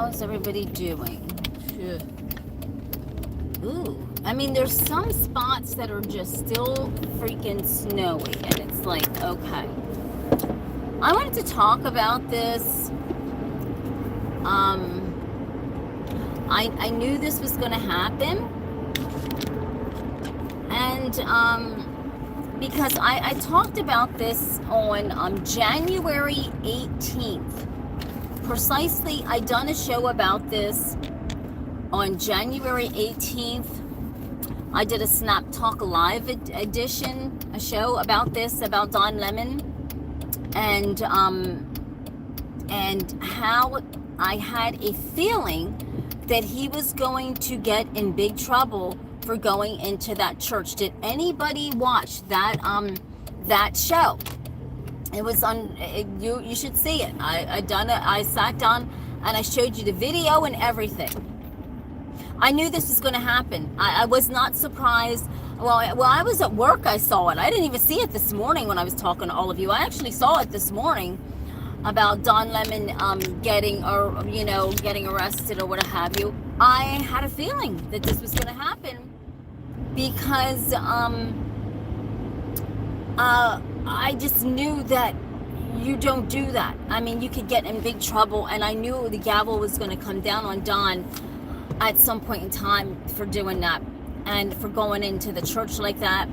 How's everybody doing? Ooh, I mean, there's some spots that are just still freaking snowy, and it's like, okay. I wanted to talk about this. I knew this was going to happen, and because I talked about this on January 18th. Precisely, I done a show about this on January 18th. I did a Snap Talk Live edition, a show about this, about Don Lemon, and how I had a feeling that he was going to get in big trouble for going into that church. Did anybody watch that that show? It was on, you should see it. I sat down and I showed you the video and everything. I knew this was going to happen. I was not surprised. Well, I was at work, I saw it. I didn't even see it this morning when I was talking to all of you. I actually saw it this morning about Don Lemon getting arrested or what have you. I had a feeling that this was going to happen because I just knew that you don't do that. I mean, you could get in big trouble, and I knew the gavel was going to come down on Don at some point in time for doing that and for going into the church like that.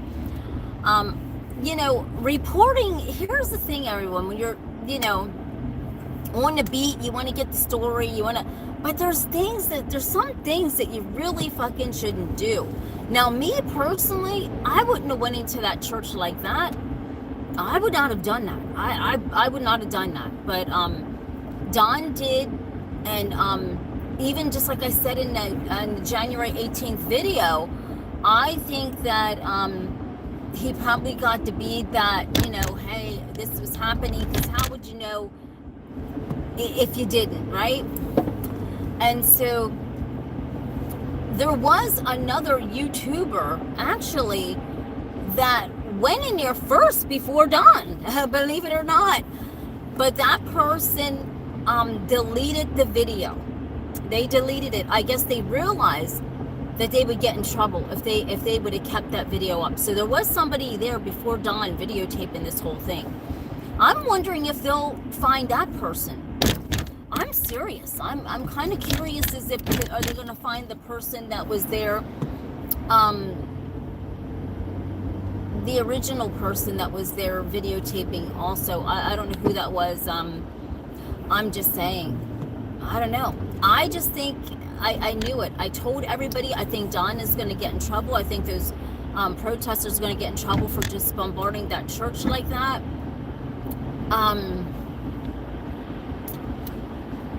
Reporting, here's the thing, everyone, when you're, on the beat, you want to get the story, but there's some things that you really fucking shouldn't do. Now, me personally, I wouldn't have went into that church like that. I would not have done that. I would not have done that. But Don did, and even just like I said in the January 18th video, I think that he probably got to be that, hey, this was happening, because how would you know if you didn't, right? And so there was another YouTuber actually that went in there first before Don, believe it or not. But that person deleted the video. They deleted it. I guess they realized that they would get in trouble if they would have kept that video up. So there was somebody there before Don videotaping this whole thing. I'm wondering if they'll find that person. I'm serious. I'm kind of curious as if are they going to find the person that was there, the original person that was there videotaping also. I don't know who that was. I'm just saying. I don't know. I just think I knew it. I told everybody I think Don is going to get in trouble. I think those protesters are going to get in trouble for just bombarding that church like that.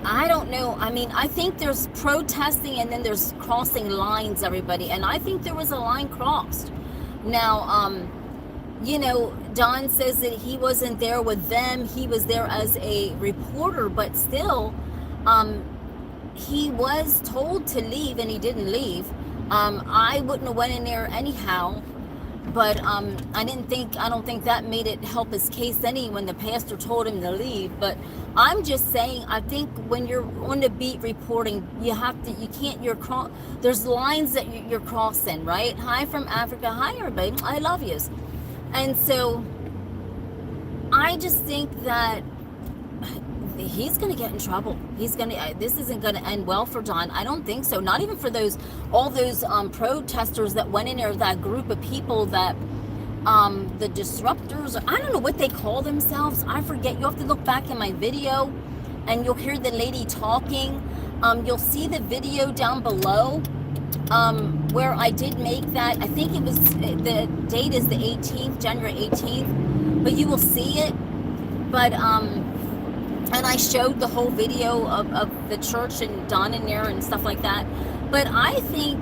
I don't know. I mean, I think there's protesting and then there's crossing lines, everybody. And I think there was a line crossed. Now, Don says that he wasn't there with them. He was there as a reporter, but still, he was told to leave and he didn't leave. I wouldn't have went in there anyhow, but I don't think that made it help his case any when the pastor told him to leave. But I'm just saying, I think when you're on the beat reporting, there's lines that you're crossing, right? Hi from Africa. Hi, everybody. I love yous. And so I just think that he's going to get in trouble. This isn't going to end well for Don. I don't think so. Not even for all those protesters that went in there, that group of people that, the disruptors, I don't know what they call themselves. I forget. You have to look back in my video and you'll hear the lady talking. You'll see the video down below, where I did make that. I think it was, the date is the 18th, January 18th, but you will see it. But, and I showed the whole video of the church and Don in there and stuff like that. But I think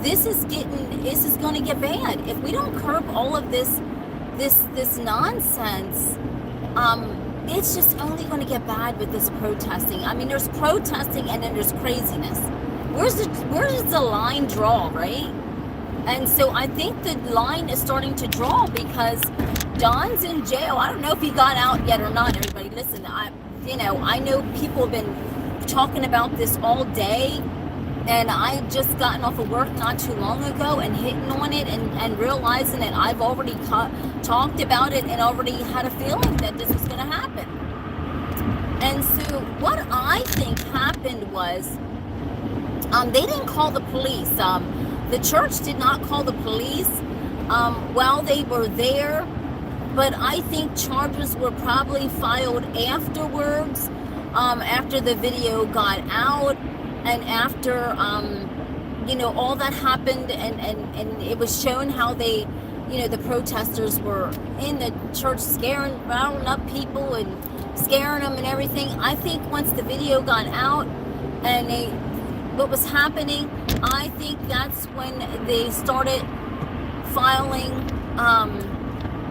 this is going to get bad if we don't curb all of this nonsense. It's just only going to get bad with this protesting. I mean, there's protesting and then there's craziness. Where does the line draw, right? And so I think the line is starting to draw because Don's in jail. I don't know if he got out yet or not. Everybody, listen. I know people have been talking about this all day, and I just gotten off of work not too long ago and hitting on it and realizing that I've already talked about it and already had a feeling that this was going to happen. And so what I think happened was, they didn't call the police. The church did not call the police while they were there, but I think charges were probably filed afterwards, after the video got out and after, you know, all that happened, and it was shown how they, you know, the protesters were in the church rounding up people and scaring them and everything. I think once the video got out and what was happening, I think that's when they started filing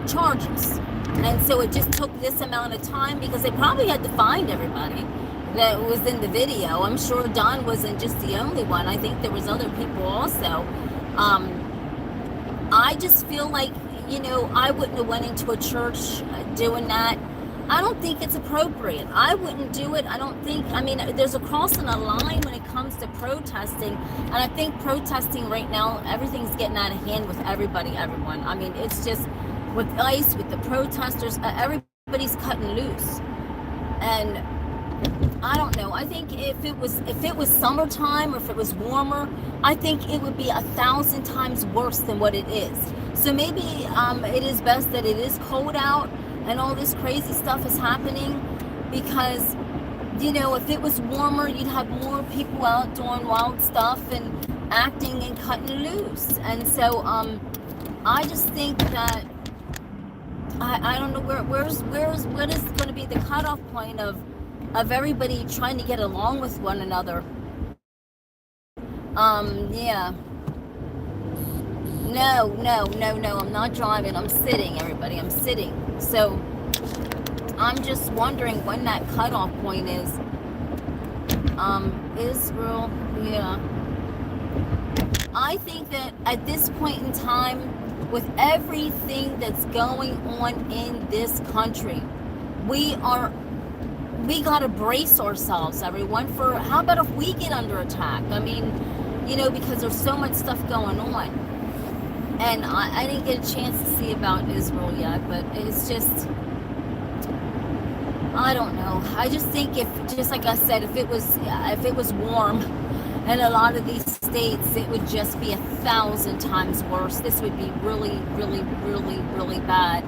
charges. And so it just took this amount of time because they probably had to find everybody that was in the video. I'm sure Don wasn't just the only one. I think there was other people also. I just feel like, you know, I wouldn't have went into a church doing that. I don't think it's appropriate. I wouldn't do it. I don't think, I mean, there's a crossing a line when it comes to protesting. And I think protesting right now, everything's getting out of hand with everyone. I mean, it's just with ICE, with the protesters, everybody's cutting loose. And I don't know. I think if it was summertime or if it was warmer, I think it would be 1,000 times worse than what it is. So maybe it is best that it is cold out and all this crazy stuff is happening, because, you know, if it was warmer, you'd have more people out doing wild stuff and acting and cutting loose. And so I just think that I don't know what is going to be the cutoff point of everybody trying to get along with one another. Yeah. No, I'm not driving. I'm sitting, everybody. I'm sitting. So I'm just wondering when that cutoff point is. Israel, yeah. I think that at this point in time, with everything that's going on in this country, we got to brace ourselves, everyone, for how about if we get under attack? I mean, you know, because there's so much stuff going on. And I didn't get a chance to see about Israel yet, but it's just, I don't know. I just think just like I said, if it was warm in a lot of these states, it would just be 1,000 times worse. This would be really, really, really, really bad.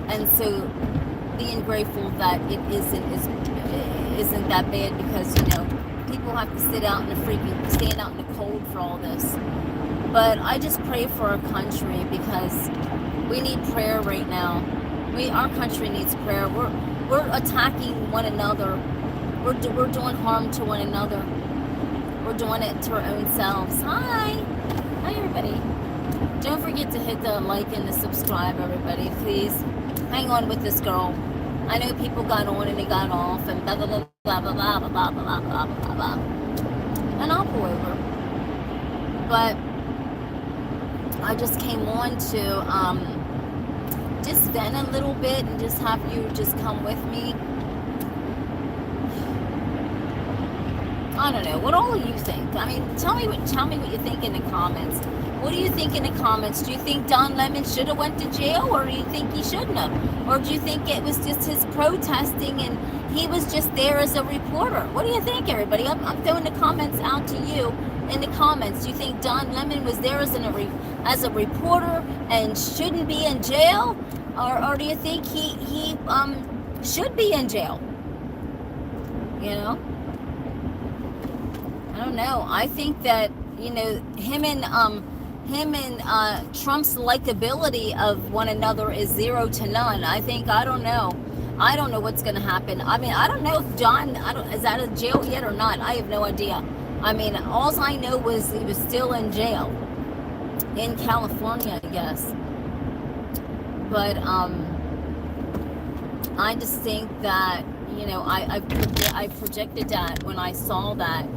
And so being grateful that it isn't that bad, because, you know, people have to stand out in the cold for all this. But I just pray for our country, because we need prayer right now. Our country needs prayer. We're attacking one another. We're doing harm to one another. We're doing it to our own selves. Hi everybody. Don't forget to hit the like and the subscribe, everybody, please. Hang on with this girl. I know people got on and they got off and blah blah blah blah blah blah blah blah blah blah blah. And I'll go over. But I just came on to just vent a little bit and just have you just come with me. I don't know. What all of you think? I mean, tell me what you think in the comments. What do you think in the comments? Do you think Don Lemon should have went to jail, or do you think he shouldn't have? Or do you think it was just his protesting and he was just there as a reporter? What do you think, everybody? I'm throwing the comments out to you in the comments. Do you think Don Lemon was there as a reporter and shouldn't be in jail, or do you think he should be in jail? You know, I don't know. I think that, you know, him and Trump's likability of one another is 0 to none. I don't know what's going to happen. I mean, I don't know if John is out of jail yet or not. I have no idea. I mean, all I know was he was still in jail in California, I guess. But I just think that, you know, I projected that when I saw that.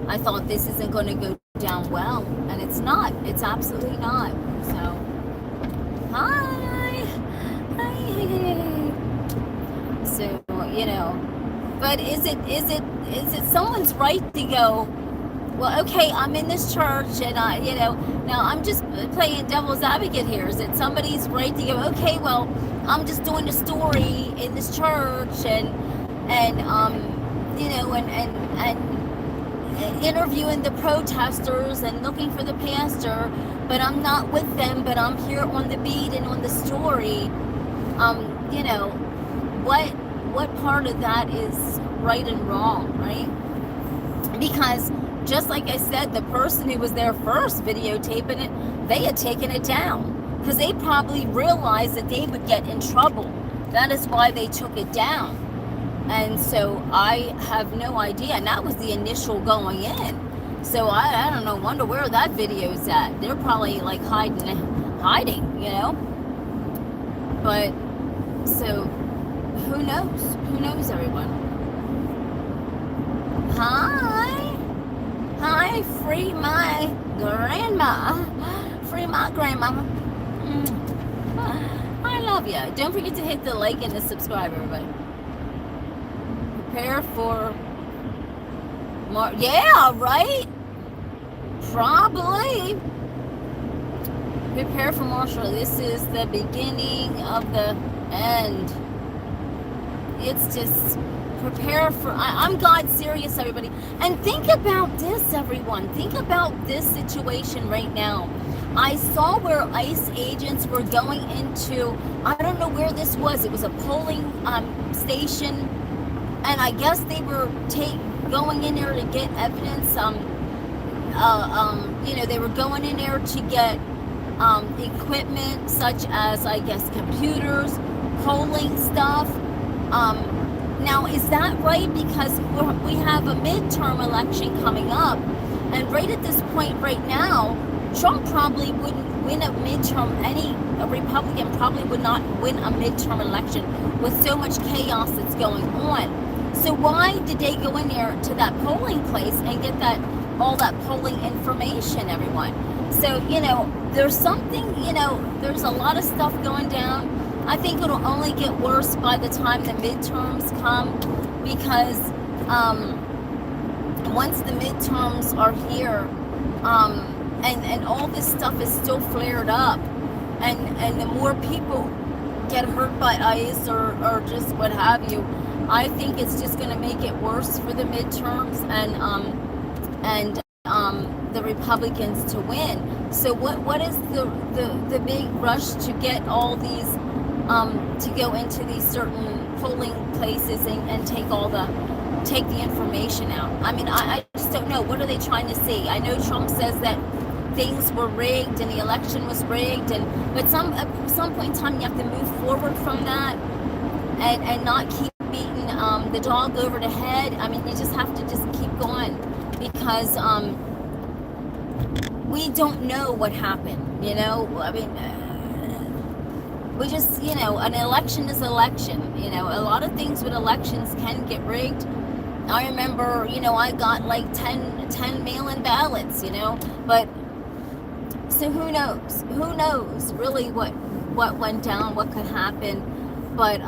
I thought this isn't going to go down well, and it's not. It's absolutely not. So, hi. So, you know, But is it someone's right to go, well, okay, I'm in this church and now I'm just playing devil's advocate here. Is it somebody's right to go, okay, well, I'm just doing a story in this church and interviewing the protesters and looking for the pastor, but I'm not with them, but I'm here on the beat and on the story. What part of that is right and wrong, right? Because just like I said, the person who was there first videotaping it, they had taken it down because they probably realized that they would get in trouble. That is why they took it down. And so I have no idea. And that was the initial going in. So I don't know, wonder where that video's at. They're probably like hiding, But so who knows? Who knows, everyone? Hi, free my grandma. Free my grandmama. I love you. Don't forget to hit the like and the subscribe, everybody. Prepare for more. Yeah, right? Probably. Prepare for Marshall. This is the beginning of the end. It's just prepare for, I'm God serious, everybody. And think about this, everyone. Think about this situation right now. I saw where ICE agents were going into, I don't know where this was. It was a polling station. And I guess they were going in there to get evidence. They were going in there to get equipment such as, I guess, computers, polling stuff. Now, is that right? Because we have a midterm election coming up, and right at this point right now, Trump probably wouldn't win a midterm. A Republican probably would not win a midterm election with so much chaos that's going on. So why did they go in there to that polling place and get all that polling information, everyone? So, there's something, there's a lot of stuff going down. I think it'll only get worse by the time the midterms come, because once the midterms are here, and all this stuff is still flared up, and the more people get hurt by ICE or just what have you, I think it's just going to make it worse for the midterms and the Republicans to win. So what is the big rush to get all these to go into these certain polling places and take the information out? I mean, I just don't know. What are they trying to see? I know Trump says that things were rigged and the election was rigged, but at some point in time you have to move forward from that and not keep beating the dog over the head. I mean, you just have to just keep going, because we don't know what happened, I mean, we just, an election is election. A lot of things with elections can get rigged. I remember, I got like 10 mail-in ballots, but so who knows really what went down, what could happen. But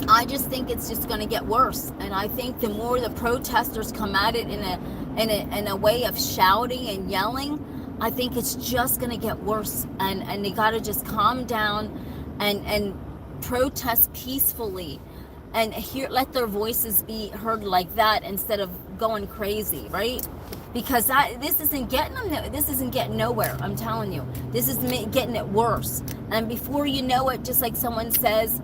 I just think it's just going to get worse, and I think the more the protesters come at it in a way of shouting and yelling, I think it's just going to get worse, and they got to just calm down and protest peacefully, and let their voices be heard like that instead of going crazy, right? Because this isn't getting nowhere. I'm telling you, this is getting it worse, and before you know it, just like someone says,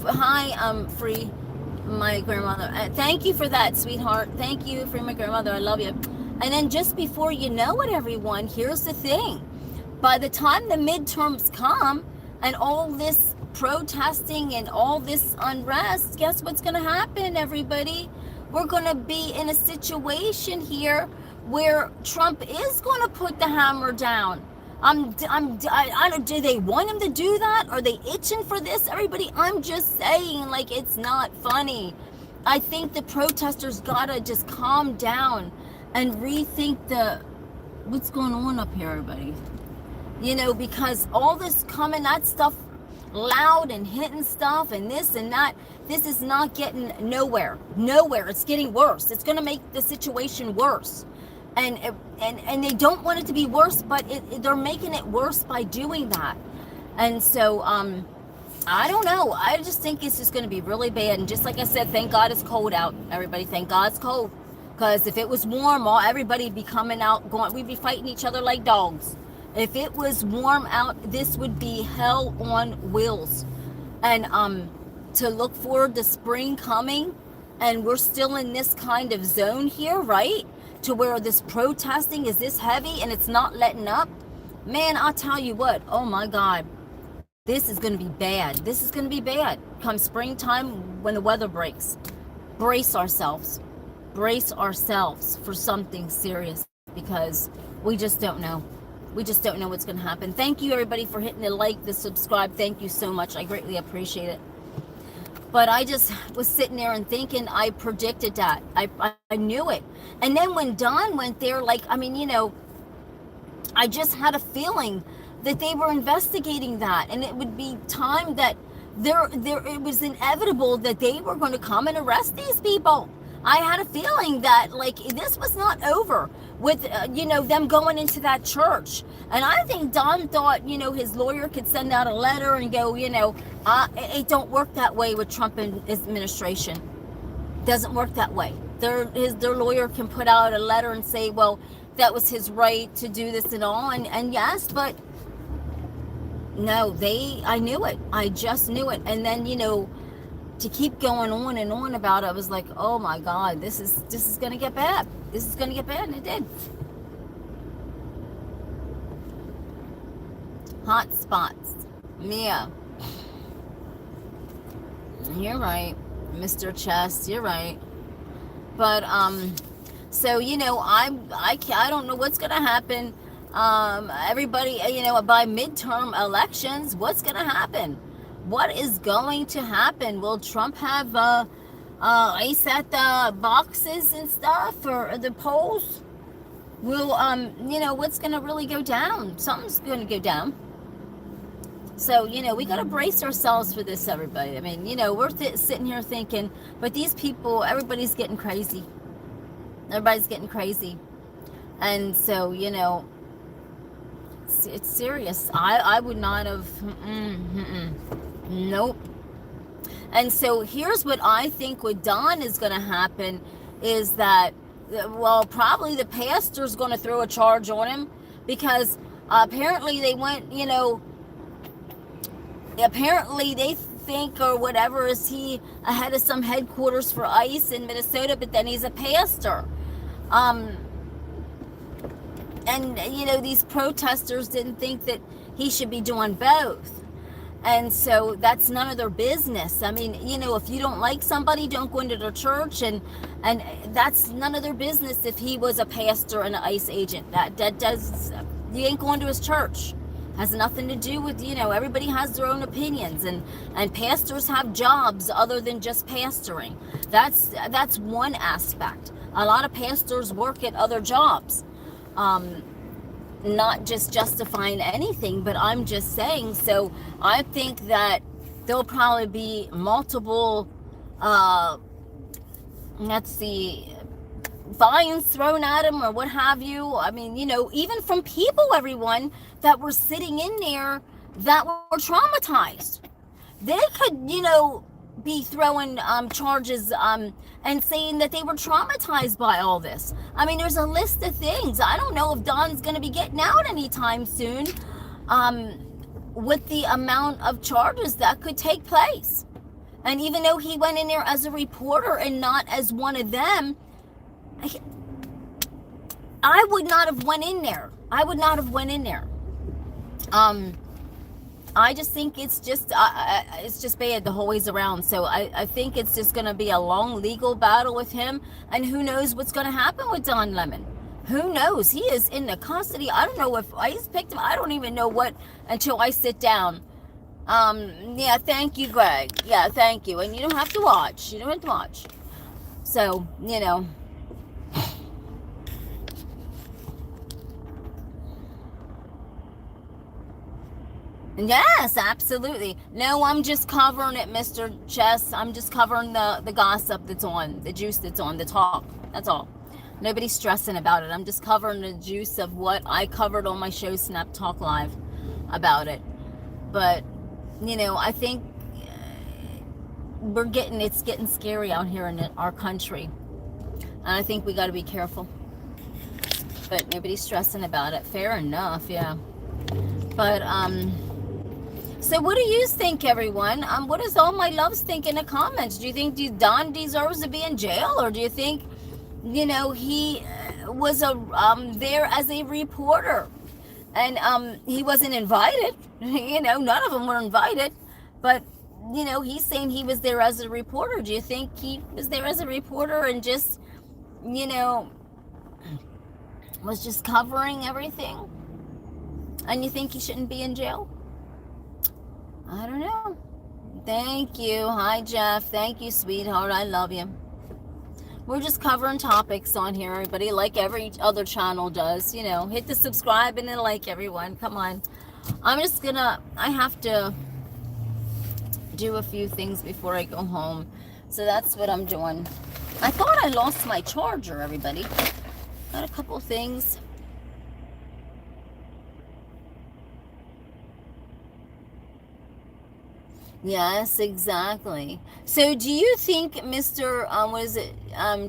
hi, free my grandmother. Thank you for that, sweetheart. Thank you, free my grandmother. I love you. And then just before you know it, everyone, here's the thing. By the time the midterms come and all this protesting and all this unrest, guess what's going to happen, everybody? We're going to be in a situation here where Trump is going to put the hammer down. Do they want him to do that? Are they itching for this? Everybody, I'm just saying, like, it's not funny. I think the protesters gotta just calm down and rethink what's going on up here, everybody. Because all this coming, that stuff loud and hitting stuff and this and that. This is not getting nowhere. Nowhere. It's getting worse. It's going to make the situation worse. And they don't want it to be worse, but they're making it worse by doing that. And so, I don't know. I just think it's just going to be really bad. And just like I said, thank God it's cold out. Everybody, thank God it's cold. Because if it was warm, everybody'd be coming out, we'd be fighting each other like dogs. If it was warm out, this would be hell on wheels. And to look forward to spring coming, and we're still in this kind of zone here, right? To where this protesting is this heavy and it's not letting up. Man, I'll tell you what, oh my God, this is going to be bad. This is going to be bad. Come springtime when the weather breaks. Brace ourselves. Brace ourselves for something serious, because we just don't know. We just don't know what's going to happen. Thank you, everybody, for hitting the like, the subscribe. Thank you so much. I greatly appreciate it. But I just was sitting there and thinking, I predicted that. I knew it. And then when Don went there, like, I mean, you know, I just had a feeling that they were investigating that. And it would be time that it was inevitable that they were going to come and arrest these people. I had a feeling that, like, this was not over with, you know, them going into that church. And I think Don thought, you know, his lawyer could send out a letter and go, you know, it don't work that way with Trump and his administration. Doesn't work that way. Their lawyer can put out a letter and say, well, that was his right to do this and all. And yes, but no, I knew it. I just knew it. And then, you know, to keep going on and on about it, I was like, oh my God, this is going to get bad. This is going to get bad, and it did. Hot spots. Mia. You're right. Mr. Chest, you're right. But, so, you know, I don't know what's going to happen. Everybody, you know, by midterm elections, what's going to happen? What is going to happen? Will Trump have ice at the boxes and stuff, or the polls? Will, you know, what's going to really go down? Something's going to go down. So, you know, we got to brace ourselves for this, everybody. I mean, you know, we're sitting here thinking, but these people, everybody's getting crazy. Everybody's getting crazy. And so, you know, it's serious. I would not have, nope. And so here's what I think with Don is going to happen is that, well, probably the pastor's going to throw a charge on him, because apparently they went, you know, apparently they think or whatever, is he ahead of some headquarters for ICE in Minnesota, but then he's a pastor. And, you know, these protesters didn't think that he should be doing both. And so that's none of their business. I mean, you know, if you don't like somebody, don't go into their church. And that's none of their business if he was a pastor and an ICE agent. That does, you ain't going to his church. Has nothing to do with, you know, everybody has their own opinions. And pastors have jobs other than just pastoring. That's one aspect. A lot of pastors work at other jobs. Not just justifying anything, but I'm just saying. So I think that there'll probably be multiple, fines thrown at him or what have you. I mean, you know, even from people, everyone, that were sitting in there that were traumatized. They could, you know, be throwing charges and saying that they were traumatized by all this. I mean, there's a list of things. I don't know if Don's going to be getting out anytime soon with the amount of charges that could take place. And even though he went in there as a reporter and not as one of them, I would not have went in there. I would not have went in there. I just think it's just bad the whole ways around. So I think it's just going to be a long legal battle with him. And who knows what's going to happen with Don Lemon. Who knows? He is in the custody. I don't know if ICE picked him. I don't even know what until I sit down. Yeah, thank you, Greg. Yeah, thank you. And you don't have to watch. You don't have to watch. So, you know. Yes, absolutely. No, I'm just covering it, Mr. Chess. I'm just covering the gossip that's on, the juice that's on, the talk. That's all. Nobody's stressing about it. I'm just covering the juice of what I covered on my show, Snap Talk Live, about it. But, I think it's getting scary out here in our country. And I think we got to be careful. But nobody's stressing about it. Fair enough, yeah. But, so what do you think, everyone? What does all my loves think in the comments? Do you think Don deserves to be in jail? Or do you think, he was there as a reporter? And he wasn't invited. None of them were invited. But, he's saying he was there as a reporter. Do you think he was there as a reporter and just, was just covering everything? And you think he shouldn't be in jail? I don't know. Thank you. Hi, Jeff. Thank you, sweetheart. I love you. We're just covering topics on here, everybody, like every other channel does. Hit the subscribe and then like, everyone. Come on. I have to do a few things before I go home. So that's what I'm doing. I thought I lost my charger, everybody. Got a couple things. Yes, exactly. So do you think, Mr.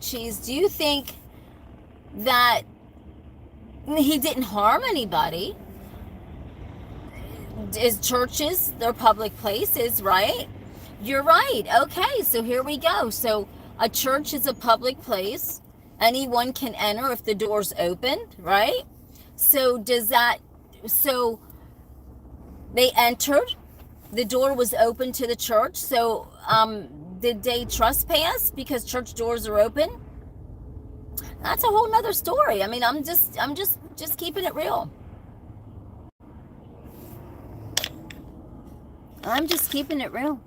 Cheese, do you think that he didn't harm anybody? Is churches, they're public places, right? You're right. Okay, so here we go. So a church is a public place. Anyone can enter if the door's opened, right? So they entered. The door was open to the church. So did they trespass because church doors are open? That's a whole nother story. I mean, I'm just keeping it real. I'm just keeping it real.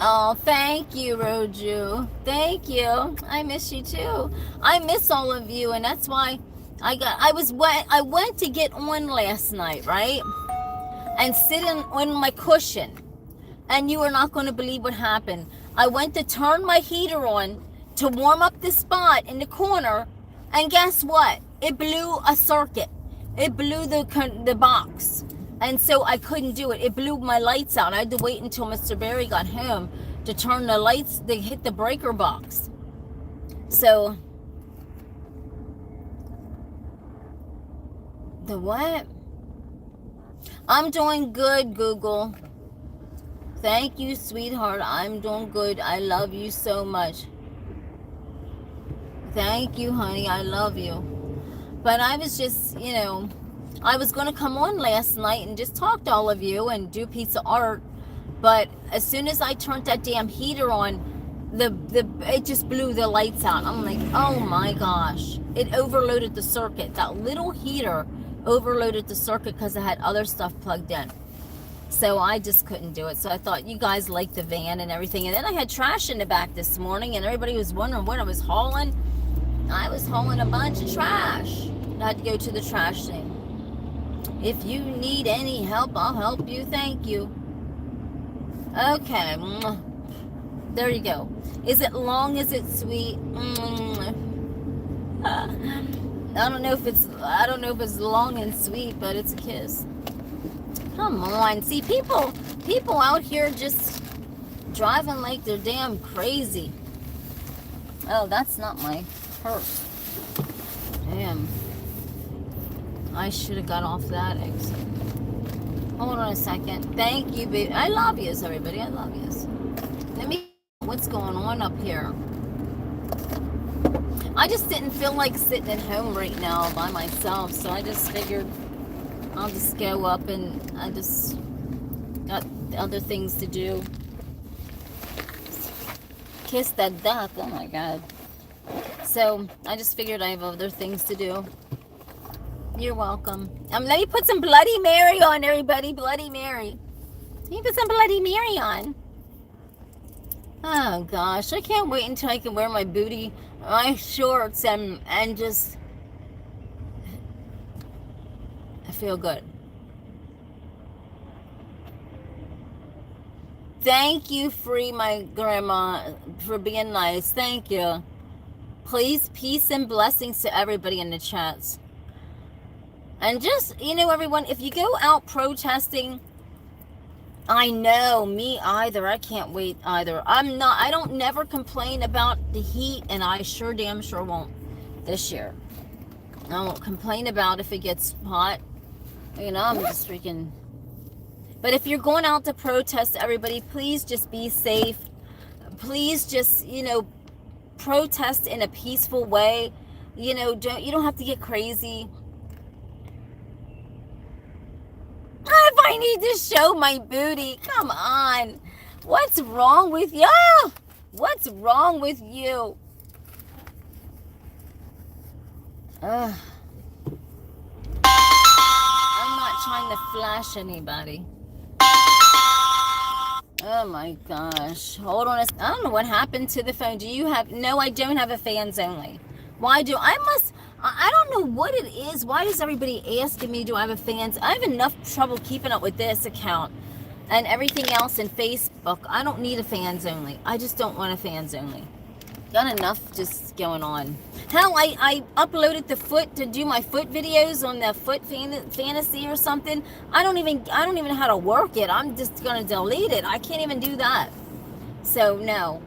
Oh, thank you, Roju. Thank you. I miss you too. I miss all of you, and that's why I went to get on last night, right? And sitting on my cushion. And you are not going to believe what happened. I went to turn my heater on to warm up the spot in the corner, and guess what? It blew a circuit. It blew the box. And so I couldn't do it. It blew my lights out. I had to wait until Mr. Barry got home to turn the lights, they hit the breaker box. So, the what? I'm doing good, Google. Thank you, sweetheart. I'm doing good. I love you so much. Thank you, honey. I love you. But I was just, I was going to come on last night and just talk to all of you and do a piece of art. But as soon as I turned that damn heater on, it just blew the lights out. I'm like, oh my gosh. It overloaded the circuit. That little heater overloaded the circuit because it had other stuff plugged in. So I just couldn't do it. So I thought you guys liked the van and everything. And then I had trash in the back this morning and everybody was wondering what I was hauling. I was hauling a bunch of trash. I had to go to the trash thing. If you need any help, I'll help you. Thank you. Okay. There you go. Is it long? Is it sweet? I don't know if it's long and sweet, but it's a kiss. Come on. See, people out here just driving like they're damn crazy. Oh, that's not my purse. Damn. I should have got off that exit. Hold on a second. Thank you, baby. I love yous, everybody. I love yous. Let me what's going on up here. I just didn't feel like sitting at home right now by myself, so I just figured I'll just go up, and I just got other things to do. Kiss that duck. Oh my god. So I just figured I have other things to do. You're welcome. Let me put some Bloody Mary on, everybody. Bloody Mary. Let me put some Bloody Mary on. Oh gosh, I can't wait until I can wear my booty, my shorts, and just feel good. Thank you, Free, my grandma, for being nice. Thank you. Please, peace and blessings to everybody in the chats. And just, everyone, if you go out protesting, I know, me either. I can't wait either. I don't never complain about the heat, and I damn sure won't this year. I won't complain about if it gets hot. I'm just freaking... But if you're going out to protest, everybody, please just be safe. Please just, protest in a peaceful way. You don't have to get crazy. If I need to show my booty, come on. What's wrong with you? What's wrong with you? I'm not trying to flash anybody. Oh my gosh. Hold on. I don't know what happened to the phone. Do you have... No, I don't have a fans only. Why do... I don't know what it is. Why is everybody asking me, do I have a fans? I have enough trouble keeping up with this account and everything else in Facebook. I don't need a fans only. I just don't want a fans only. Got enough just going on. Hell, I uploaded the foot to do my foot videos on the foot fantasy or something. I don't even know how to work it. I'm just gonna delete it. I can't even do that. So no,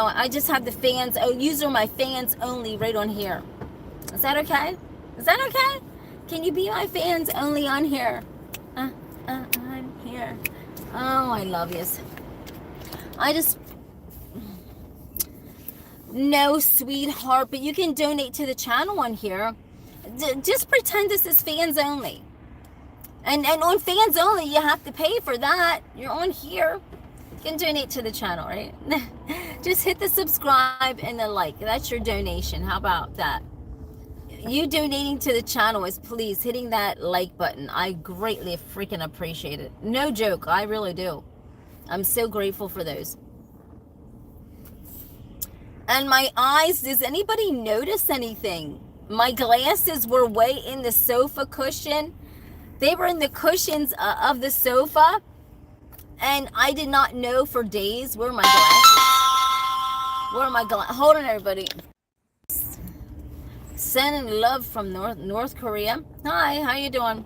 I just have the fans. Oh, user my fans only right on here. Is that okay? Is that okay? Can you be my fans only on here? I'm here. Oh, I love yous. No, sweetheart, but you can donate to the channel on here. Just pretend this is fans only. And on fans only, you have to pay for that. You're on here. You can donate to the channel, right? Just hit the subscribe and the like. That's your donation. How about that? You donating to the channel is please hitting that like button. I greatly freaking appreciate it. No joke. I really do. I'm so grateful for those. And my eyes, does anybody notice anything? My glasses were way in the sofa cushion. They were in the cushions of the sofa. And I did not know for days. Where are my glasses? Where are my glasses? Hold on, everybody. Sending love from North Korea. Hi, how you doing?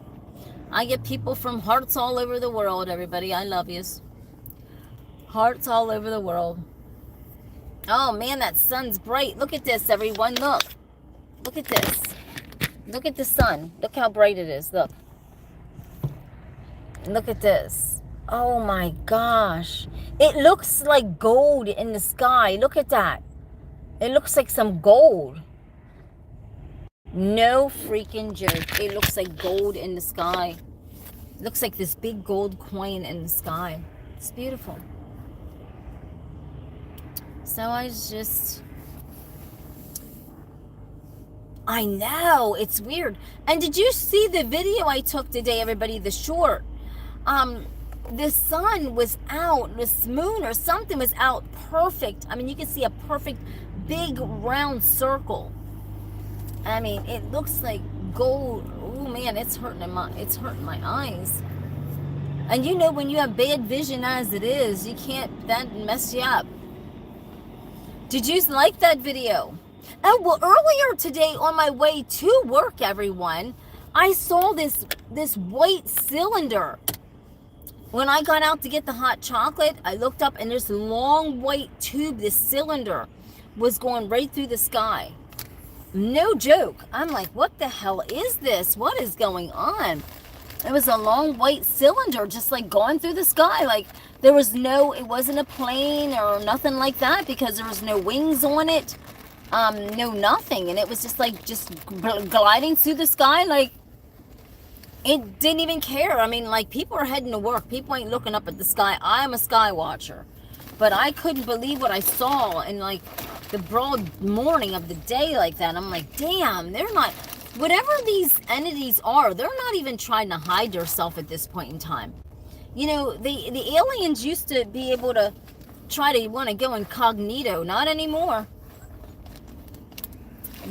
I get people from hearts all over the world, everybody. I love yous. Hearts all over the world. Oh man, that sun's bright. Look at this, everyone. Look. Look at this. Look at the sun. Look how bright it is. Look. And look at this. Oh my gosh. It looks like gold in the sky. Look at that. It looks like some gold. No freaking joke. It looks like gold in the sky. It looks like this big gold coin in the sky. It's beautiful. So I know, it's weird. And did you see the video I took today, everybody, the short? The sun was out, the moon or something was out perfect. I mean, you can see a perfect big round circle. I mean, it looks like gold. Oh man, it's hurting my eyes. And when you have bad vision as it is, that mess you up. Did you like that video? Oh, well, earlier today on my way to work, everyone, I saw this white cylinder. When I got out to get the hot chocolate, I looked up and this long white tube, this cylinder, was going right through the sky. No joke. I'm like, what the hell is this? What is going on? It was a long white cylinder just like going through the sky. Like it wasn't a plane or nothing like that because there was no wings on it. No nothing. And it was just gliding through the sky. Like it didn't even care. I mean, like people are heading to work. People ain't looking up at the sky. I'm a sky watcher. But I couldn't believe what I saw in like the broad morning of the day like that. I'm like, damn, they're not... Whatever these entities are, they're not even trying to hide themselves at this point in time. The aliens used to be able to try to want to go incognito. Not anymore.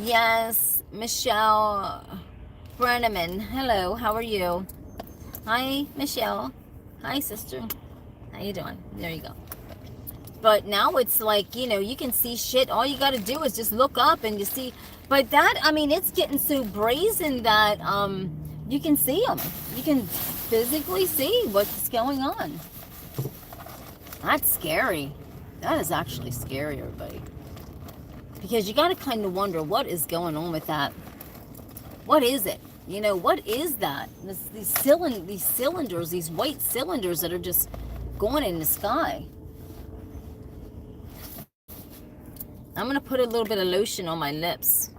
Yes, Michelle Brenneman. Hello, how are you? Hi, Michelle. Hi, sister. How you doing? There you go. But now it's like, you know, you can see shit. All you got to do is just look up and you see. But that, I mean, it's getting so brazen that you can see them. You can physically see what's going on. That's scary. That is actually scary, everybody. Because you got to kind of wonder what is going on with that. What is it? You know, what is that? These cylinders, these white cylinders that are just going in the sky. I'm going to put a little bit of lotion on my lips.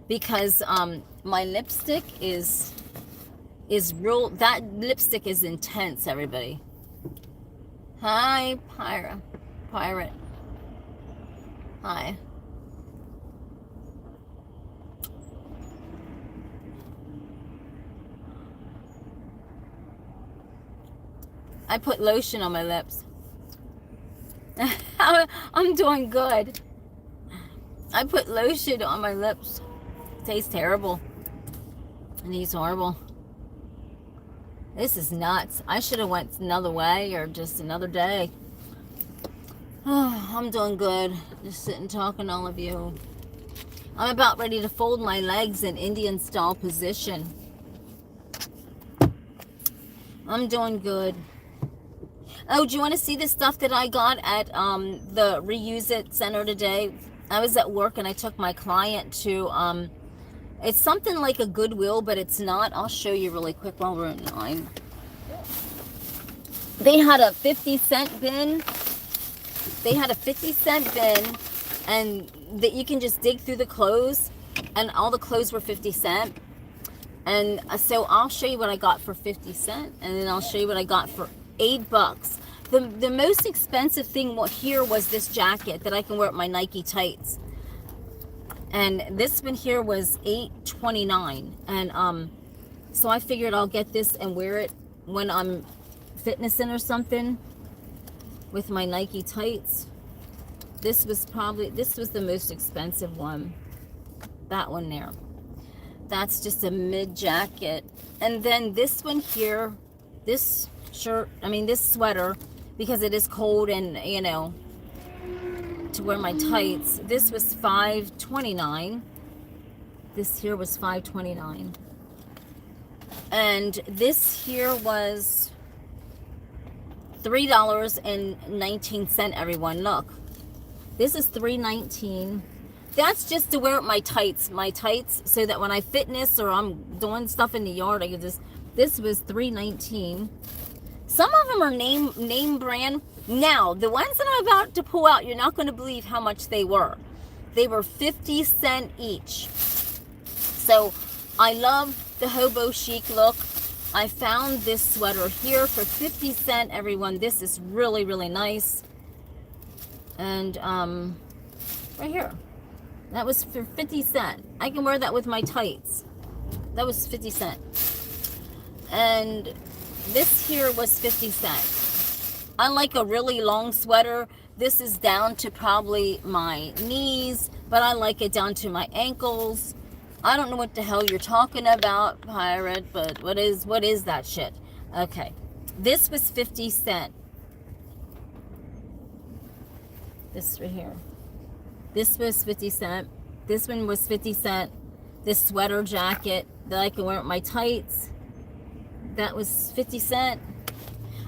Because my lipstick is real. That lipstick is intense, everybody. Hi, Pirate. Hi. I put lotion on my lips. I'm doing good. I put lotion on my lips. Tastes terrible. And he's horrible. This is nuts. I should have went another way or just another day. Oh, I'm doing good. Just sitting talking to all of you. I'm about ready to fold my legs in Indian style position. I'm doing good. Oh, do you want to see the stuff that I got at the Reuse It Center today? I was at work and I took my client to, it's something like a Goodwill, but it's not. I'll show you really quick while we're in line. They had a 50-cent bin. They had a 50-cent bin, and that you can just dig through the clothes, and all the clothes were 50 cents. And so I'll show you what I got for 50 cents, and then I'll show you what I got for $8. The most expensive thing here was this jacket that I can wear with my Nike tights. And this one here was $8.29. And so I figured I'll get this and wear it when I'm fitnessing or something with my Nike tights. This was the most expensive one. That one there. That's just a mid jacket. And then this one here, this sweater, because it is cold and, you know, to wear my tights. This was $5.29. This here was $5.29. And this here was $3.19, everyone. Look. This is $3.19. That's just to wear with my tights. So that when I fitness or I'm doing stuff in the yard, I can just... This was $3.19. Some of them are name brand. Now, the ones that I'm about to pull out, you're not going to believe how much they were. They were 50 cents each. So, I love the hobo chic look. I found this sweater here for 50 cents, everyone. This is really, really nice. And, right here. That was for 50 cents. I can wear that with my tights. That was 50 cents. And this here was 50 cents. I like a really long sweater. This is down to probably my knees, but I like it down to my ankles. I don't know what the hell you're talking about, Pirate, but what is that shit? Okay. This was 50 cents. This right here. This was 50 cents. This one was 50 cents. This sweater jacket that I can wear with my tights, that was 50 cents.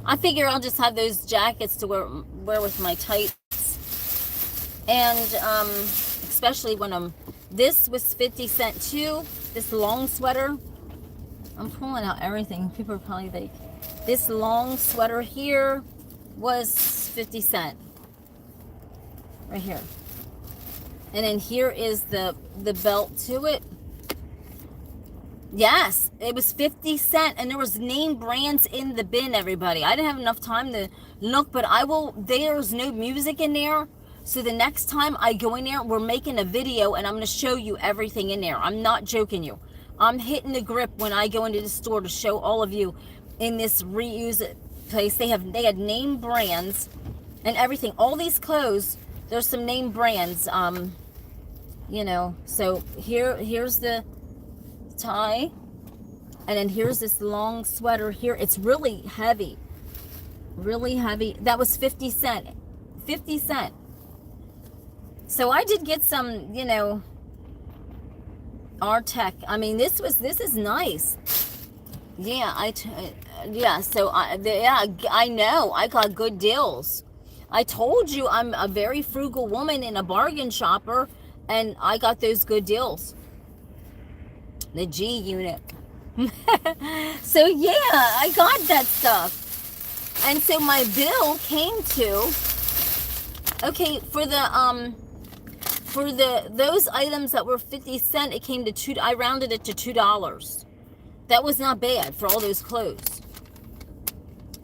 I figure I'll just have those jackets to wear with my tights. And especially when this was 50 cents too. This long sweater. I'm pulling out everything. People are probably like, this long sweater here was 50 cents. Right here. And then here is the belt to it. Yes, it was 50 cents, and there was name brands in the bin, everybody. I didn't have enough time to look, but there's no music in there. So the next time I go in there, we're making a video, and I'm going to show you everything in there. I'm not joking you. I'm hitting the grip when I go into the store to show all of you in this Reuse It place. They had name brands and everything. All these clothes, there's some name brands, you know. So here's the tie, and then here's this long sweater here. It's really heavy, really heavy. That was 50 cent. 50 cent. So I did get some, you know, Artec. I mean, this is nice. Yeah, yeah, so yeah, I know. I got good deals. I told you I'm a very frugal woman and a bargain shopper, and I got those good deals. The G unit. So yeah, I got that stuff. And so my bill came to, okay, for those items that were 50 cents, it came to $2. I rounded it to $2. That was not bad for all those clothes.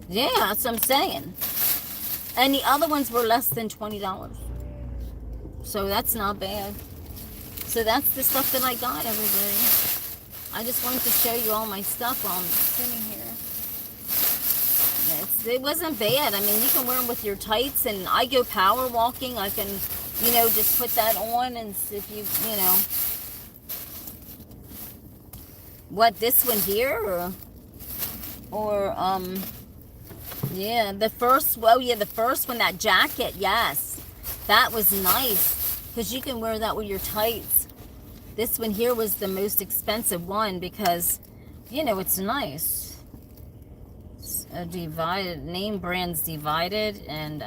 Yeah, that's what I'm saying. And the other ones were less than $20. So that's not bad. So that's the stuff that I got, everybody. I just wanted to show you all my stuff while I'm sitting here. It wasn't bad. I mean, you can wear them with your tights, and I go power walking. I can, you know, just put that on, and if you know. What, this one here? Or yeah, the first, well, yeah, the first one, that jacket, yes. That was nice, because you can wear that with your tights. This one here was the most expensive one because, you know, it's nice. Divided, name brands divided, and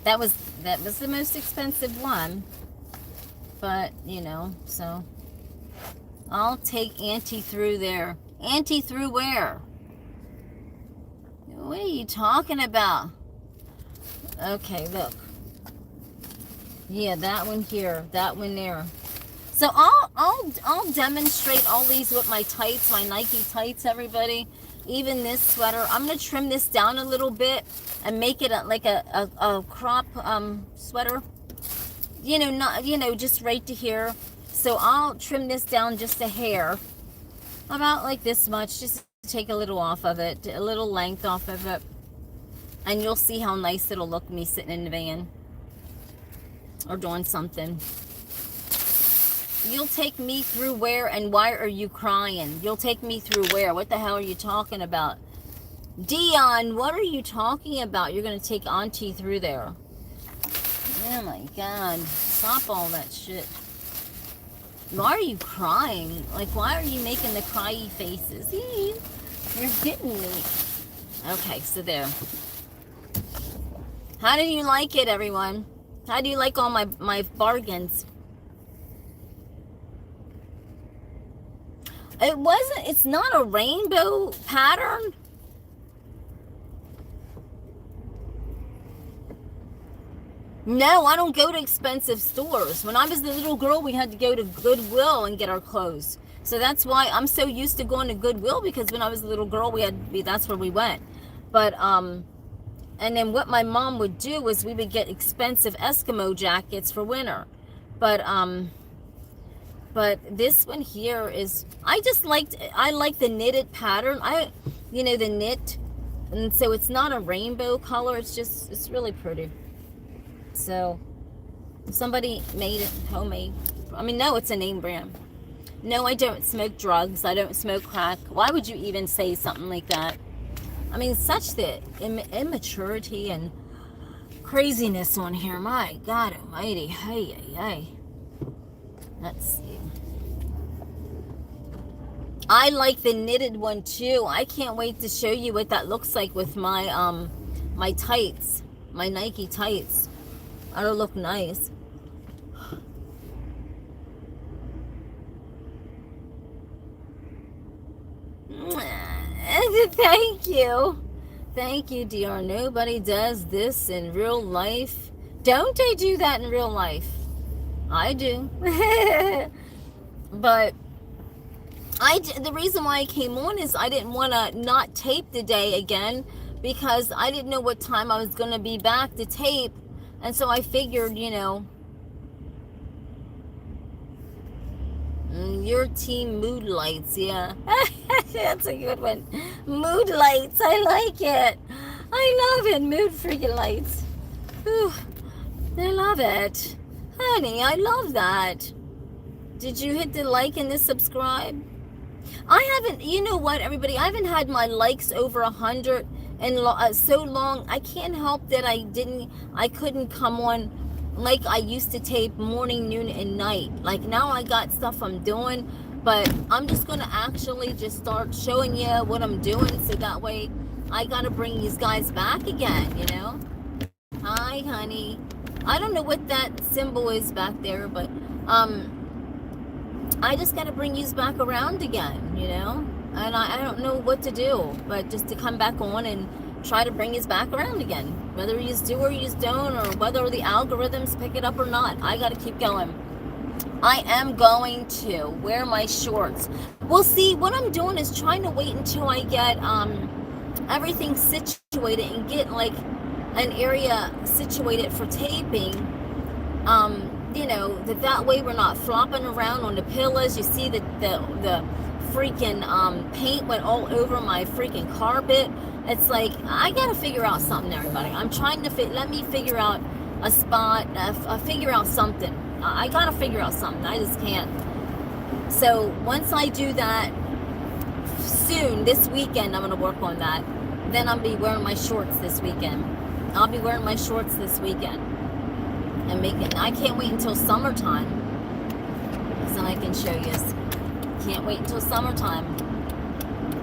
that was the most expensive one. But, you know, so I'll take Auntie through there. Auntie through where? What are you talking about? Okay, look. Yeah, that one here, that one there. So I'll demonstrate all these with my tights, my Nike tights, everybody. Even this sweater, I'm gonna trim this down a little bit and make it like a crop sweater. You know, not, you know, just right to here. So I'll trim this down just a hair, about like this much, just to take a little off of it, a little length off of it, and you'll see how nice it'll look me sitting in the van or doing something. You'll take me through where, and why are you crying? You'll take me through where? What the hell are you talking about? Dion, what are you talking about? You're going to take Auntie through there. Oh my God. Stop all that shit. Why are you crying? Like, why are you making the cryy faces? You're hitting me. Okay, so there. How do you like it, everyone? How do you like all my bargains? It's not a rainbow pattern. No, I don't go to expensive stores. When I was a little girl, we had to go to Goodwill and get our clothes. So that's why I'm so used to going to Goodwill, because when I was a little girl, that's where we went. But, and then what my mom would do was we would get expensive Eskimo jackets for winter. But this one here is, I like the knitted pattern. You know, the knit. And so it's not a rainbow color. It's really pretty. So somebody made it homemade. I mean, no, it's a name brand. No, I don't smoke drugs. I don't smoke crack. Why would you even say something like that? I mean, such the immaturity and craziness on here. My God almighty. Hey, hey, hey. Let's see. I like the knitted one too. I can't wait to show you what that looks like with my my tights, my Nike tights. That'll look nice. Thank you, dear. Nobody does this in real life. Don't I do that in real life? I do. But the reason why I came on is I didn't want to not tape today again, because I didn't know what time I was going to be back to tape. And so I figured, you know, your team mood lights, yeah. That's a good one. Mood lights, I like it. I love it. Mood freaking lights. Whew, I love it. Honey, I love that. Did you hit the like and the subscribe? I haven't, you know what, everybody? I haven't had my likes over 100 in so long. I can't help that I couldn't come on like I used to tape morning, noon, and night. Like now I got stuff I'm doing, but I'm just going to actually just start showing you what I'm doing, so that way I got to bring these guys back again, you know? Hi, honey. I don't know what that symbol is back there, but I just got to bring you back around again, you know? And I don't know what to do, but just to come back on and try to bring you back around again. Whether you do or you don't, or whether the algorithms pick it up or not, I got to keep going. I am going to wear my shorts. Well, see, what I'm doing is trying to wait until I get everything situated and get like an area situated for taping. You know, that way we're not flopping around on the pillows. You see the freaking paint went all over my freaking carpet. It's like, I gotta figure out something, everybody. I'm trying to let me figure out a spot, figure out something. I gotta figure out something. I just can't. So once I do that soon, this weekend, I'm gonna work on that. Then I'll be wearing my shorts this weekend. I'll be wearing my shorts this weekend. And I can't wait until summertime, so I can show you. Can't wait until summertime.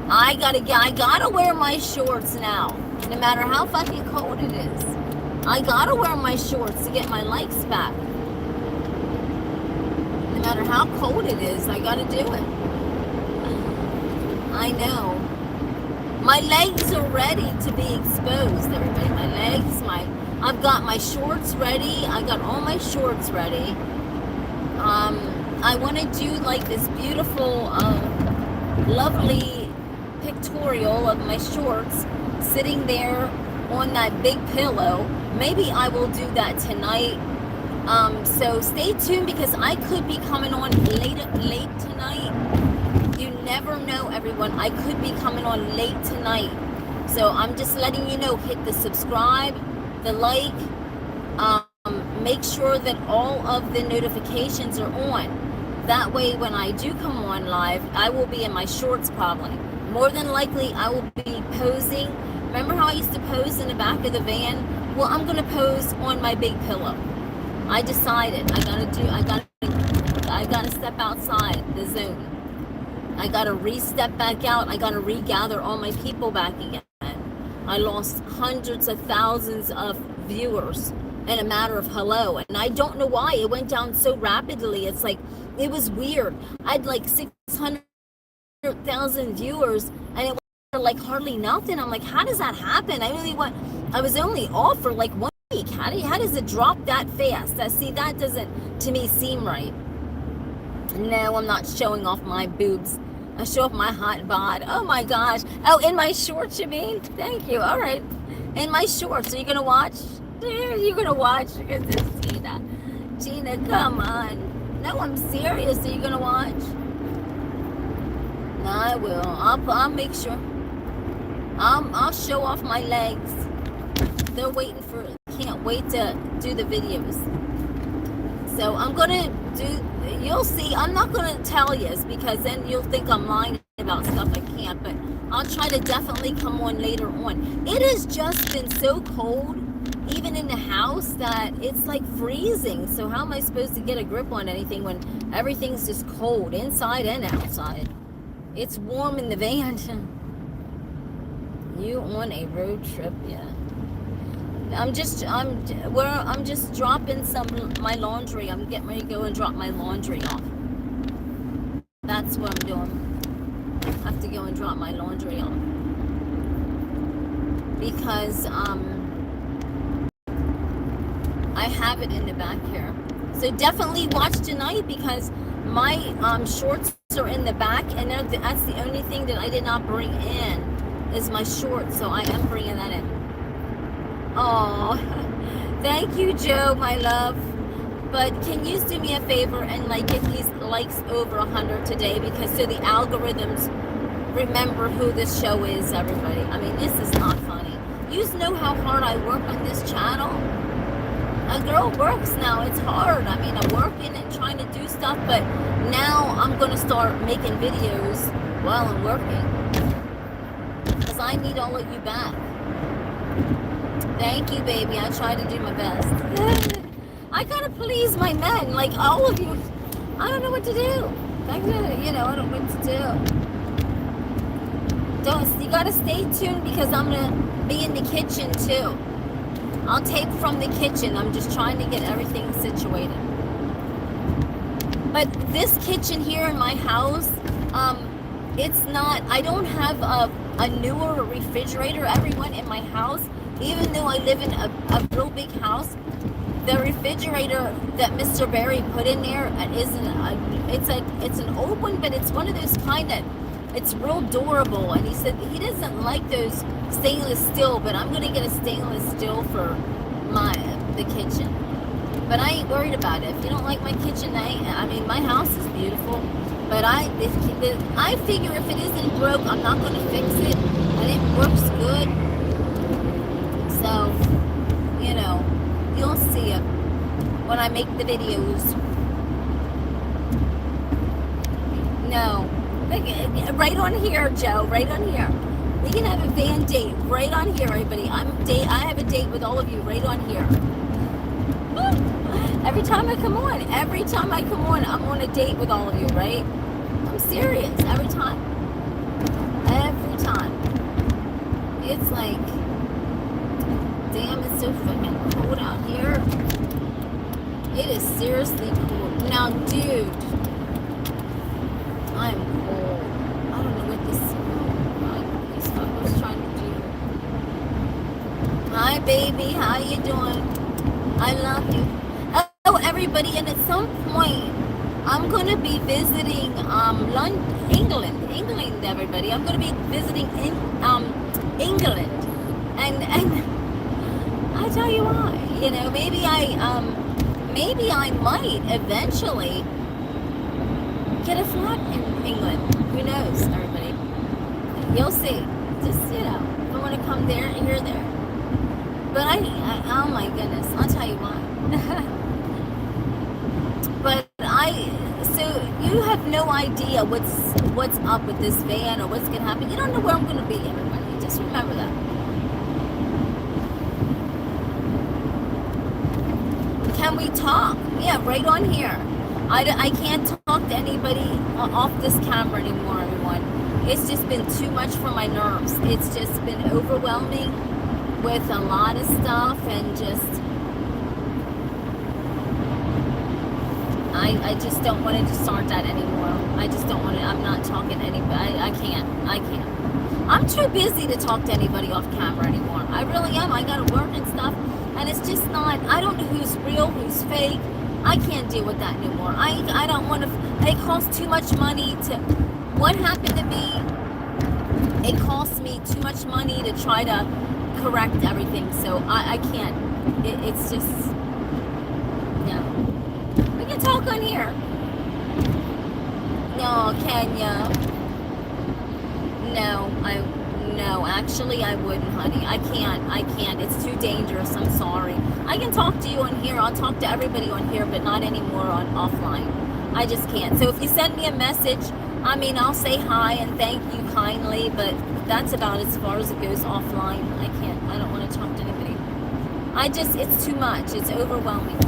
I gotta wear my shorts now, no matter how fucking cold it is. I gotta wear my shorts to get my likes back. No matter how cold it is, I gotta do it. I know. My legs are ready to be exposed, everybody. My legs, I've got my shorts ready. I got all my shorts ready. I want to do like this beautiful, lovely pictorial of my shorts sitting there on that big pillow. Maybe I will do that tonight. So stay tuned, because I could be coming on late tonight. You never know, everyone. I could be coming on late tonight. So I'm just letting you know, hit the subscribe, the like, make sure that all of the notifications are on. That way when I do come on live, I will be in my shorts probably. More than likely, I will be posing. Remember how I used to pose in the back of the van? Well, I'm going to pose on my big pillow. I decided I gotta step outside the zone. I gotta re-step back out. I gotta regather all my people back again. I lost hundreds of thousands of viewers in a matter of hello, and I don't know why it went down so rapidly. It's like, it was weird. I had like 600,000 viewers, and it was like hardly nothing. I'm like, how does that happen? I was only off for like 1 week. How does it drop that fast? That doesn't to me seem right. No, I'm not showing off my boobs. I show off my hot bod. Oh my gosh. Oh, in my shorts, you mean? Thank you. All right. In my shorts. Are you going to watch? You're going to watch? Tina. Tina, come on. No, I'm serious. Are you going to watch? No, I will. I'll make sure. I'll show off my legs. They're waiting for, can't wait to do the videos. So I'm going to do, you'll see, I'm not going to tell you, because then you'll think I'm lying about stuff I can't, but I'll try to definitely come on later on. It has just been so cold, even in the house, that it's like freezing. So how am I supposed to get a grip on anything when everything's just cold, inside and outside? It's warm in the van. You on a road trip, yeah. I'm just dropping my laundry. I'm getting ready to go and drop my laundry off. That's what I'm doing. I have to go and drop my laundry off. Because I have it in the back here. So definitely watch tonight, because my shorts are in the back, and that's the only thing that I did not bring in is my shorts. So I am bringing that in. Oh, thank you, Joe, my love. But can you do me a favor and get these likes over 100 today, because so the algorithms remember who this show is, everybody. I mean, this is not funny. You know how hard I work on this channel. A girl works now. It's hard. I mean, I'm working and trying to do stuff, but now I'm going to start making videos while I'm working. Because I need all of you back. Thank you, baby. I try to do my best. I got to please my men. Like, all of you. I don't know what to do. I don't know what to do. You got to stay tuned because I'm going to be in the kitchen, too. I'll tape from the kitchen. I'm just trying to get everything situated. But this kitchen here in my house, it's not, I don't have a newer refrigerator, everyone, in my house. Even though I live in a real big house, the refrigerator that Mr. Barry put in there it's an old one, but it's one of those kind that it's real durable. And he said he doesn't like those stainless steel, but I'm gonna get a stainless steel for the kitchen. But I ain't worried about it. If you don't like my kitchen, I mean my house is beautiful. But I figure if it isn't broke, I'm not gonna fix it, and it works good. So, you'll see it when I make the videos. No. Right on here, Joe. Right on here. We can have a van date right on here, everybody. I have a date with all of you right on here. Every time I come on, I'm on a date with all of you, right? I'm serious. Every time. It's like, damn, it's so fucking cold out here. It is seriously cold. Now, dude, I'm cold. I don't know what this fuckers trying to do. Hi, baby. How you doing? I love you. Oh, everybody, and at some point, I'm going to be visiting England, everybody. I'm going to be visiting England. And I tell you why. Maybe I might eventually get a flat in England. Who knows, everybody? You'll see. Just, if I want to come there, here, there. But oh my goodness, I'll tell you why. But so you have no idea what's up with this van or what's going to happen. You don't know where I'm going to be, everybody. Just remember that. Can we talk? Yeah, right on here. I can't talk to anybody off this camera anymore, everyone. It's just been too much for my nerves. It's just been overwhelming with a lot of stuff, and just I just don't want to start that anymore. I just don't want to. I'm not talking to anybody. I can't. I'm too busy to talk to anybody off camera anymore. I really am. I gotta work and stuff, and it's just not. I don't know who's real, who's fake. I can't deal with that anymore. I don't want to. It costs too much money to. What happened to me? It costs me too much money to try to correct everything. So I can't. It's just. No. We can talk on here. No, Kenya. No, actually I wouldn't, honey. I can't. It's too dangerous. I'm sorry. I can talk to you on here. I'll talk to everybody on here, but not anymore on offline. I just can't. So if you send me a message, I'll say hi and thank you kindly, but that's about as far as it goes offline. I can't. I don't want to talk to anybody. It's too much. It's overwhelming.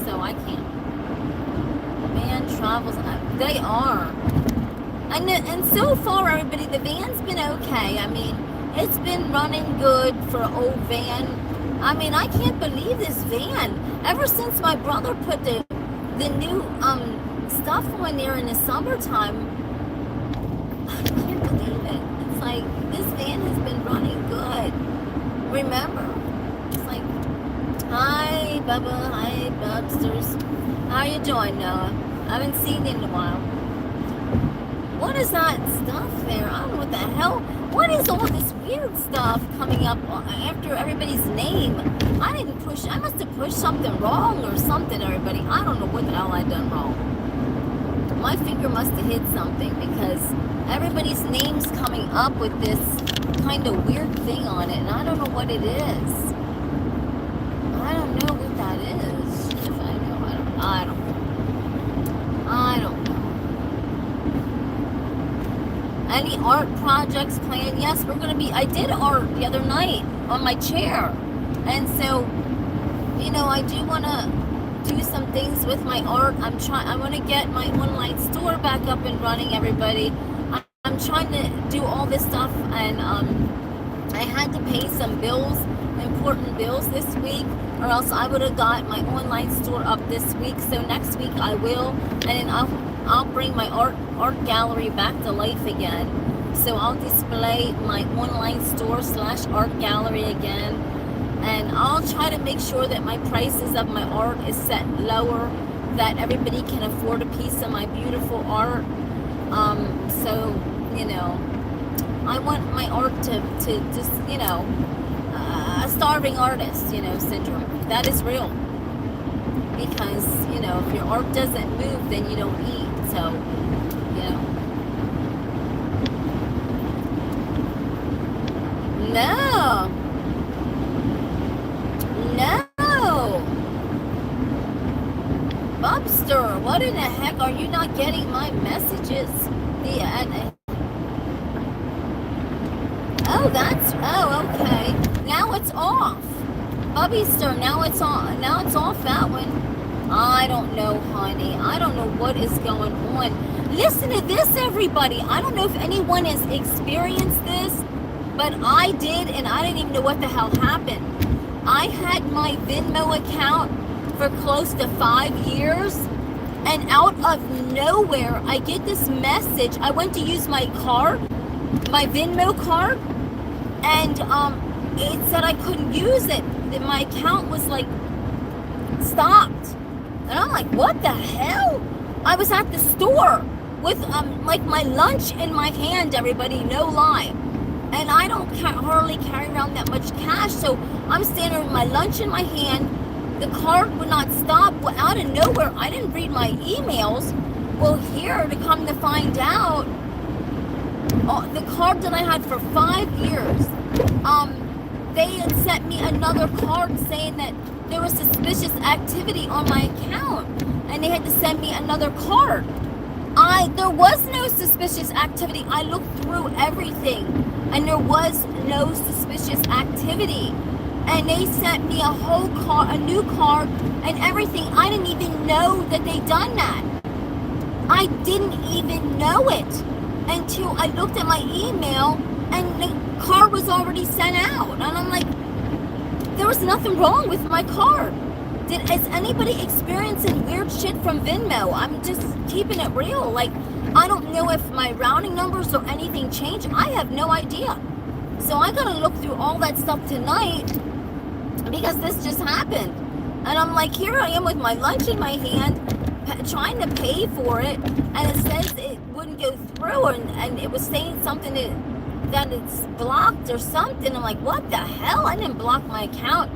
So I can't. Man, travels. They are. And so far, everybody, the van's been okay. It's been running good for an old van. I can't believe this van. Ever since my brother put the new stuff on there in the summertime, I can't believe it. It's like, this van has been running good. Remember? It's like, hi, Bubba. Hi, Bubsters. How you doing, Noah? I haven't seen you in a while. What is that stuff there? I don't know what the hell. What is all this weird stuff coming up after everybody's name? I must have pushed something wrong or something, everybody. I don't know what the hell I done wrong. My finger must have hit something because everybody's name's coming up with this kind of weird thing on it, and I don't know what it is. I don't know what that is. If I know, I don't know. Any art projects planned? Yes, we're gonna be. I did art the other night on my chair, and so, you know, I do want to do some things with my art. I want to get my online store back up and running, everybody. I'm trying to do all this stuff, and I had to pay some bills, important bills this week, or else I would have got my online store up this week. So next week I will, and then I'll bring my art gallery back to life again. So I'll display my online store / art gallery again, and I'll try to make sure that my prices of my art is set lower, that everybody can afford a piece of my beautiful art. So, you know, I want my art to just, you know, a starving artist, you know, syndrome. That is real. Because, you know, if your art doesn't move, then you don't eat. So, you know. No. Bubster, what in the heck? Are you not getting my messages? Oh, okay. Now it's off. Bubbyster, now it's on. Now it's off that one. I don't know, honey. I don't know what is going on. Listen to this, everybody. I don't know if anyone has experienced this, but I did, and I didn't even know what the hell happened. I had my Venmo account for close to 5 years, and out of nowhere, I get this message. I went to use my card, my Venmo card, and it said I couldn't use it. That my account was like stopped, and I'm like, what the hell? I was at the store with like my lunch in my hand, everybody, no lie, and I don't hardly carry around that much cash, so I'm standing with my lunch in my hand. The card would not stop. Well, out of nowhere, I didn't read my emails. Well, here, to come to find out, the card that I had for 5 years, they had sent me another card saying that there was suspicious activity on my account, and they had to send me another card. There was no suspicious activity. I looked through everything, and there was no suspicious activity. And they sent me a new card, and everything. I didn't even know that they'd done that. I didn't even know it until I looked at my email, and the card was already sent out. And I'm like, there was nothing wrong with my card. Is anybody experiencing weird shit from Venmo? I'm just keeping it real. Like, I don't know if my routing numbers or anything changed. I have no idea. So I gotta look through all that stuff tonight, because this just happened. And I'm like, here I am with my lunch in my hand, trying to pay for it, and it says it wouldn't go through, and it was saying something that it's blocked or something. I'm like, what the hell? I didn't block my account.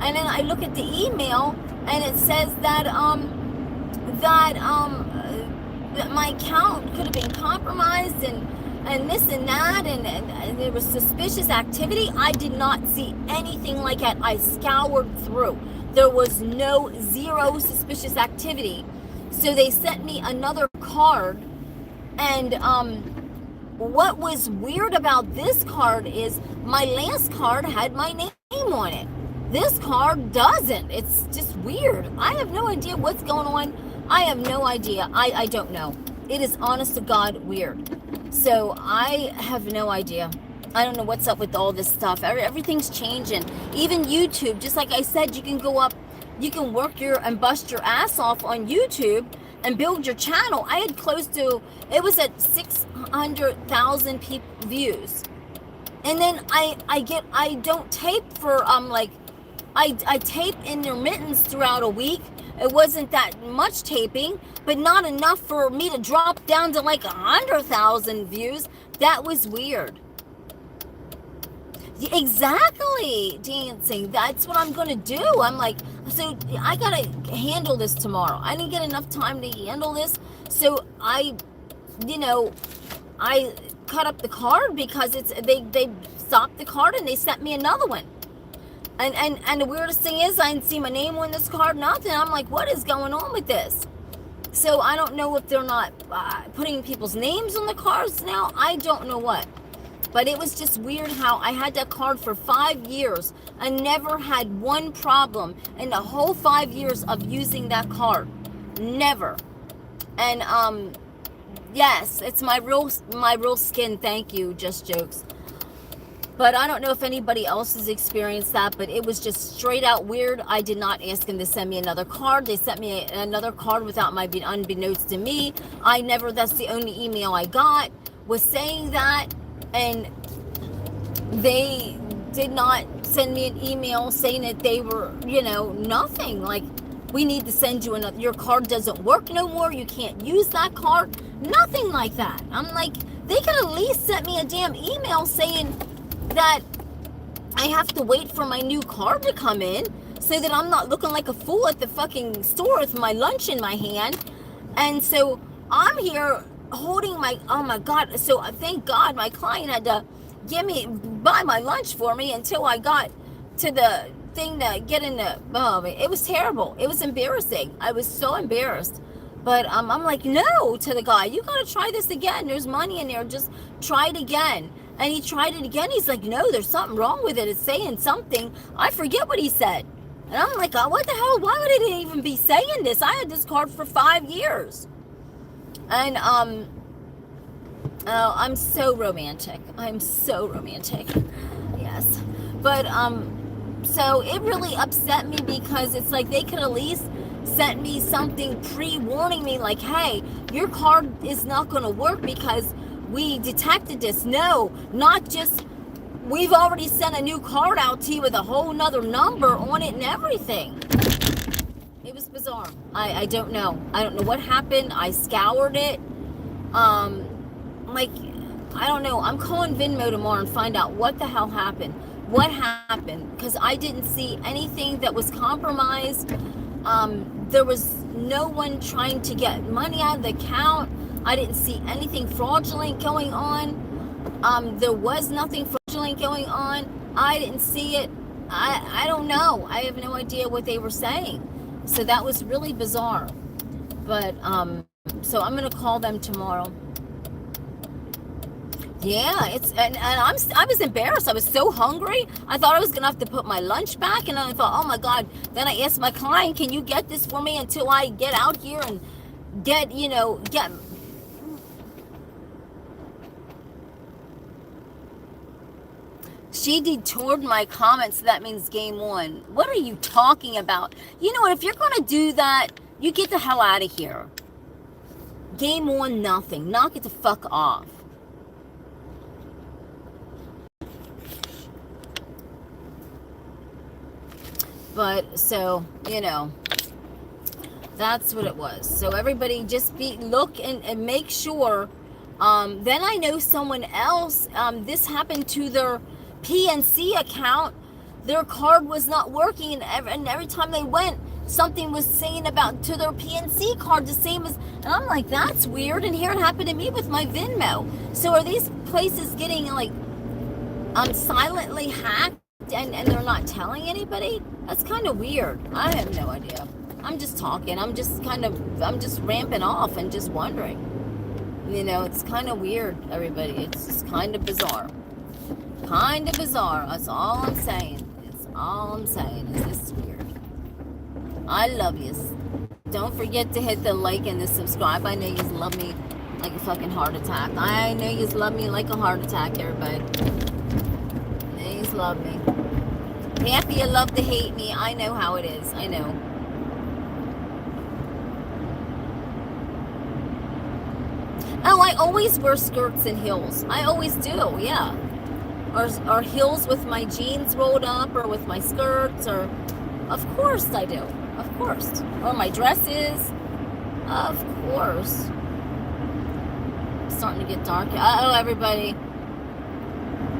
And then I look at the email, and it says that my account could have been compromised, and this and that, and there was suspicious activity. I did not see anything like that. I scoured through. There was zero suspicious activity. So they sent me another card, and what was weird about this card is my last card had my name on it. This card doesn't. It's just weird. I have no idea what's going on. I have no idea. I don't know. It is honest to God weird. So I have no idea. I don't know what's up with all this stuff. Everything's changing. Even YouTube, just like I said, you can go up, you can work and bust your ass off on YouTube and build your channel. I had close to, it was at 600,000 views. And then I don't tape for, I tape intermittents throughout a week. It wasn't that much taping, but not enough for me to drop down to like 100,000 views. That was weird. Exactly, dancing. That's what I'm going to do. I'm like, so I got to handle this tomorrow. I didn't get enough time to handle this. So I cut up the card because they stopped the card and they sent me another one. And the weirdest thing is, I didn't see my name on this card, nothing. I'm like, what is going on with this? So I don't know if they're not putting people's names on the cards now. I don't know what. But it was just weird how I had that card for 5 years. I never had one problem in the whole 5 years of using that card. Never. And yes, it's my real skin. Thank you, Just Jokes. But I don't know if anybody else has experienced that, but it was just straight out weird. I did not ask them to send me another card. They sent me another card without my unbeknownst to me. That's the only email I got, was saying that. And they did not send me an email saying that they were, nothing. Like, we need to send you another, your card doesn't work no more, you can't use that card. Nothing like that. I'm like, they could at least send me a damn email saying that I have to wait for my new card to come in so that I'm not looking like a fool at the fucking store with my lunch in my hand. And so I'm here holding oh my God. So thank God my client had to buy my lunch for me until I got to the thing to get in the, it was terrible. It was embarrassing. I was so embarrassed. But I'm like, no, to the guy, you gotta try this again. There's money in there, just try it again. And he tried it again. He's like, no, there's something wrong with it. It's saying something. I forget what he said. And I'm like, oh, what the hell? Why would it even be saying this? I had this card for 5 years. And I'm so romantic. I'm so romantic. Yes. But so it really upset me because it's like they could at least sent me something pre-warning me, like, hey, your card is not going to work because we detected this. No, not just, we've already sent a new card out to you with a whole nother number on it and everything. It was bizarre. I don't know. I don't know what happened. I scoured it. Like, I don't know. I'm calling Venmo tomorrow and find out what the hell happened. What happened? Because I didn't see anything that was compromised. There was no one trying to get money out of the account. I didn't see anything fraudulent going on. There was nothing fraudulent going on. I didn't see it. I don't know. I have no idea what they were saying. So that was really bizarre. But, so I'm going to call them tomorrow. Yeah, I was embarrassed. I was so hungry. I thought I was going to have to put my lunch back. And I thought, oh my God. Then I asked my client, can you get this for me until I get out here and get. She detoured my comments, so that means game on. What are you talking about? You know what, if you're going to do that, you get the hell out of here. Game on, nothing. Knock it the fuck off. But, so, that's what it was. So everybody just look and make sure. Then I know someone else, this happened to their PNC account. Their card was not working, and every time they went, something was saying about to their PNC card, the same as, and I'm like, that's weird. And here it happened to me with my Venmo. So are these places getting like silently hacked and they're not telling anybody? That's kind of weird. I have no idea. I'm just talking. I'm just ramping off and just wondering. It's kind of weird, everybody. It's just kind of bizarre. Kind of bizarre. That's all I'm saying. It's all I'm saying is this is weird. I love yous. Don't forget to hit the like and the subscribe. I know yous love me like a fucking heart attack. I know yous love me like a heart attack, everybody. Yous love me. Half of you love to hate me. I know how it is. I know. Oh, I always wear skirts and heels. I always do, yeah. Or heels with my jeans rolled up, or with my skirts, or of course I do. Of course. Or my dresses. Of course. It's starting to get dark. Uh-oh, everybody.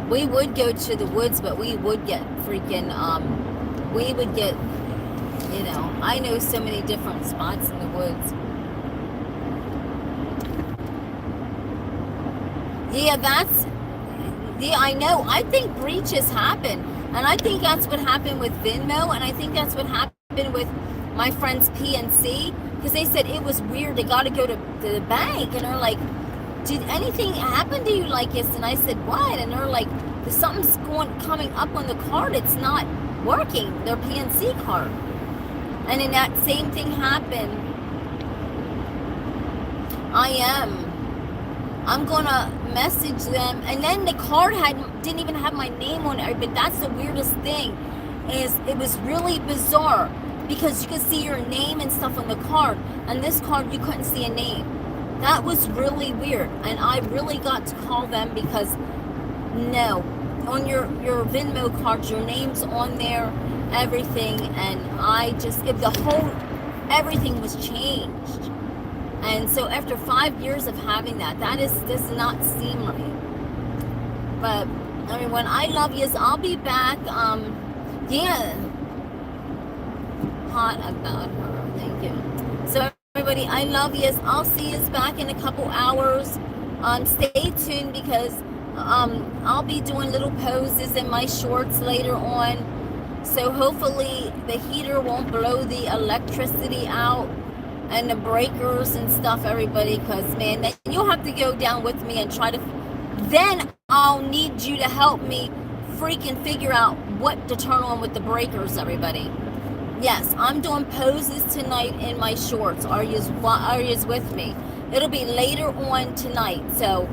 We would go to the woods, but we would get freaking, we would get, I know so many different spots in the woods. Yeah, Yeah, I know. I think breaches happen. And I think that's what happened with Venmo. And I think that's what happened with my friend's PNC. Because they said it was weird. They got to go to the bank. And they're like, did anything happen to you like this? And I said, what? And they're like, there's something's coming up on the card. It's not working. Their PNC card. And then that same thing happened. I'm gonna message them, and then the card didn't even have my name on it. But that's the weirdest thing, is it was really bizarre because you could see your name and stuff on the card, and this card you couldn't see a name. That was really weird, and I really got to call them because no, on your Venmo card, your name's on there, everything, and everything was changed. And so after 5 years of having that does not seem right. But I mean, when I love yous, I'll be back. Yeah, hot about her. Thank you. So everybody, I love yous. I'll see yous back in a couple hours. Stay tuned because I'll be doing little poses in my shorts later on. So hopefully the heater won't blow the electricity out and the breakers and stuff, everybody, because man, then you'll have to go down with me and try to, then I'll need you to help me freaking figure out what to turn on with the breakers, everybody. Yes, I'm doing poses tonight in my shorts. Are you with me? It'll be later on tonight, so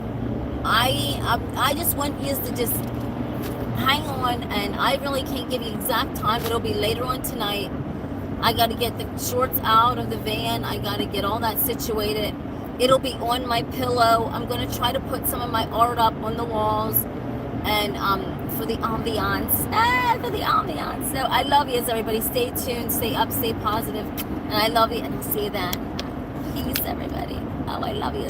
I just want you to just hang on, and I really can't give you exact time, but it'll be later on tonight. I got to get the shorts out of the van. I got to get all that situated. It'll be on my pillow. I'm going to try to put some of my art up on the walls, and for the ambiance. So I love you, everybody. Stay tuned, stay up, stay positive, and I love you, and I'll see you then. Peace, everybody. Oh, I love you.